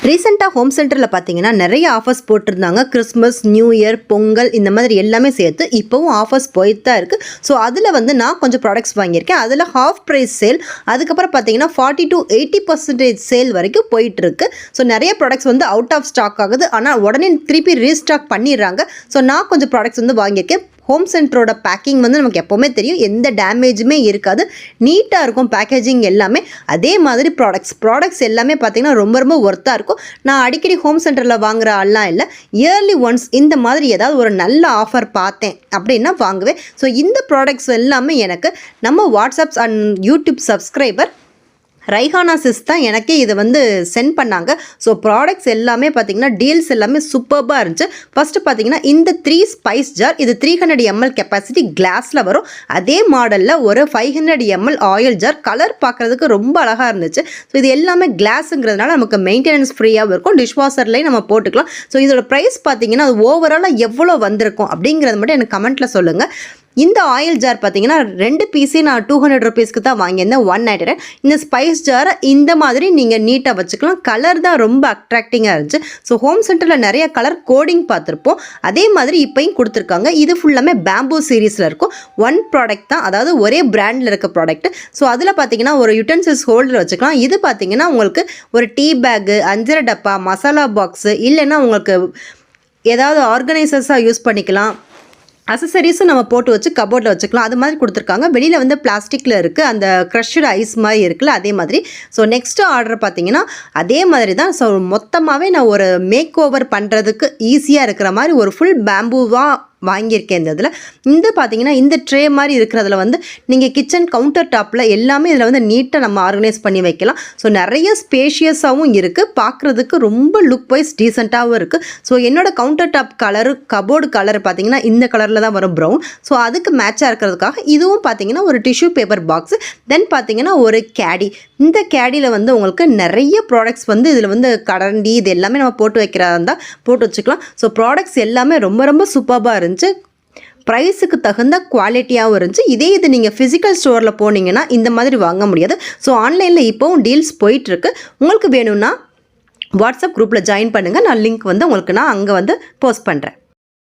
ரீசெண்டாக ஹோம் சென்டரில் பார்த்தீங்கன்னா நிறைய ஆஃபர்ஸ் போட்டிருந்தாங்க. கிறிஸ்மஸ், நியூ இயர், பொங்கல் இந்த மாதிரி எல்லாமே சேர்த்து இப்போவும் ஆஃபர்ஸ் போயிட்டு தான் இருக்குது. ஸோ அதில் வந்து நான் கொஞ்சம் ப்ராடக்ட்ஸ் வாங்கியிருக்கேன். அதில் ஹாஃப் ப்ரைஸ் சேல், அதுக்கப்புறம் பார்த்தீங்கன்னா 40 to 80% சேல் வரைக்கும் போயிட்டுருக்கு. ஸோ நிறைய ப்ராடக்ட்ஸ் வந்து அவுட் ஆஃப் ஸ்டாக் ஆகுது. ஆனால் உடனே திருப்பி ரீஸ்டாக் பண்ணிடுறாங்க. ஸோ நான் கொஞ்சம் ப்ராடக்ட்ஸ் வந்து வாங்கியிருக்கேன். ஹோம் சென்டரோட பேக்கிங் வந்து நமக்கு எப்போவுமே தெரியும், எந்த டேமேஜுமே இருக்காது, நீட்டாக இருக்கும் பேக்கேஜிங் எல்லாமே. அதே மாதிரி ப்ராடக்ட்ஸ் எல்லாமே பார்த்திங்கன்னா ரொம்ப ரொம்ப ஒர்த்தாக இருக்கும். நான் அடிக்கடி ஹோம் சென்டரில் வாங்குகிற ஆள்லாம் இல்லை, இயர்லி ஒன்ஸ் இந்த மாதிரி ஏதாவது ஒரு நல்ல ஆஃபர் பார்த்தேன் அப்படின்னா வாங்குவேன். ஸோ இந்த ப்ராடக்ட்ஸ் எல்லாமே எனக்கு நம்ம WhatsApp and YouTube subscriber Raihana sis தான் எனக்கே இதை வந்து சென்ட் பண்ணாங்க. ஸோ ப்ராடக்ட்ஸ் எல்லாமே பார்த்திங்கன்னா டீல்ஸ் எல்லாமே சூப்பர்பாக இருந்துச்சு. ஃபஸ்ட்டு பார்த்திங்கன்னா இந்த 3 ஸ்பைஸ் ஜார், இது 300 ml கெப்பாசிட்டி கிளாஸில் வரும். அதே மாடலில் ஒரு 500 ml ஆயில் ஜார், கலர் பார்க்குறதுக்கு ரொம்ப அழகாக இருந்துச்சு. ஸோ இது எல்லாமே கிளாஸுங்கிறதுனால நமக்கு மெயின்டெனன்ஸ் ஃப்ரீயாகவும் இருக்கும், டிஷ்வாஷர்லேயும் நம்ம போட்டுக்கலாம். ஸோ இதோட ப்ரைஸ் பார்த்திங்கன்னா அது ஓவராலாக எவ்வளோ வந்திருக்கும் அப்படிங்கிறது மட்டும் எனக்கு கமெண்ட்டில் சொல்லுங்கள். இந்த ஆயில் ஜார் பார்த்தீங்கன்னா 2 பீஸே நான் 200 rupeesக்கு தான் வாங்கியிருந்தேன், 199. இந்த ஸ்பைஸ் ஜாரை இந்த மாதிரி நீங்கள் நீட்டாக வச்சுக்கலாம். கலர் தான் ரொம்ப அட்ராக்டிங்காக இருந்துச்சு. ஸோ ஹோம் சென்டரில் நிறைய கலர் கோடிங் பார்த்துருப்போம், அதே மாதிரி இப்போயும் கொடுத்துருக்காங்க. இது ஃபுல்லாமே பேம்பூ சீரீஸில் இருக்கும். ஒன் ப்ராடக்ட் தான், அதாவது ஒரே பிராண்டில் இருக்க ப்ராடக்ட். ஸோ அதில் பார்த்தீங்கன்னா ஒரு யுட்டென்சில்ஸ் ஹோல்டர் வச்சுக்கலாம். இது பார்த்தீங்கன்னா உங்களுக்கு ஒரு டீ பேக்கு, அஞ்சரை டப்பா, மசாலா பாக்ஸு, இல்லைன்னா உங்களுக்கு ஏதாவது ஆர்கனைசர்ஸாக யூஸ் பண்ணிக்கலாம். அசசரிஸும் நம்ம போட்டு வச்சு கபோர்டில் வச்சுக்கலாம். அது மாதிரி கொடுத்துருக்காங்க. வெளியில் வந்து பிளாஸ்டிக்கில் இருக்குது, அந்த க்ரஷ்டு ஐஸ் மாதிரி இருக்குல்ல, அதே மாதிரி. ஸோ நெக்ஸ்ட்டு ஆர்டர் பார்த்தீங்கன்னா அதே மாதிரி தான். ஸோ மொத்தமாகவே நான் ஒரு மேக் ஓவர் பண்ணுறதுக்கு ஈஸியாக இருக்கிற மாதிரி ஒரு ஃபுல் பேம்பூவாக வாங்கியிருக்கேன். இந்த இதில் இந்த பார்த்தீங்கன்னா இந்த ட்ரே மாதிரி இருக்கிறதுல வந்து நீங்கள் கிச்சன் கவுண்டர் டாப்பில் எல்லாமே இதில் வந்து நீட்டாக நம்ம ஆர்கனைஸ் பண்ணி வைக்கலாம். ஸோ நிறைய ஸ்பேஷியஸாகவும் இருக்குது, பார்க்குறதுக்கு ரொம்ப லுக் வைஸ் டீசெண்டாகவும் இருக்குது. ஸோ என்னோடய counter top colour, cupboard colour பார்த்தீங்கன்னா இந்த கலரில் தான் வரும், ப்ரௌன். ஸோ அதுக்கு மேட்சாக இருக்கிறதுக்காக இதுவும் பார்த்தீங்கன்னா ஒரு டிஷ்யூ பேப்பர் பாக்ஸு, தென் பார்த்தீங்கன்னா ஒரு கேடி. இந்த கேடியில் வந்து உங்களுக்கு நிறைய ப்ராடக்ட்ஸ் வந்து இதில் வந்து கரண்டி இது எல்லாமே நம்ம போட்டு வைக்கிறதா இருந்தால் போட்டு வச்சுக்கலாம். ஸோ ப்ராடக்ட்ஸ் எல்லாமே ரொம்ப ரொம்ப சூப்பராக இருந்துச்சு. ப்ரைஸுக்கு தகுந்த குவாலிட்டியாகவும் இருந்துச்சு. இதே இது நீங்கள் ஃபிசிக்கல் ஸ்டோரில் போனீங்கன்னா இந்த மாதிரி வாங்க முடியாது. ஸோ ஆன்லைனில் இப்போவும் டீல்ஸ் போயிட்டுருக்கு. உங்களுக்கு வேணும்னா வாட்ஸ்அப் குரூப்பில் ஜாயின் பண்ணுங்கள். நான் லிங்க் வந்து உங்களுக்கு நான் அங்கே வந்து போஸ்ட் பண்ணுறேன்.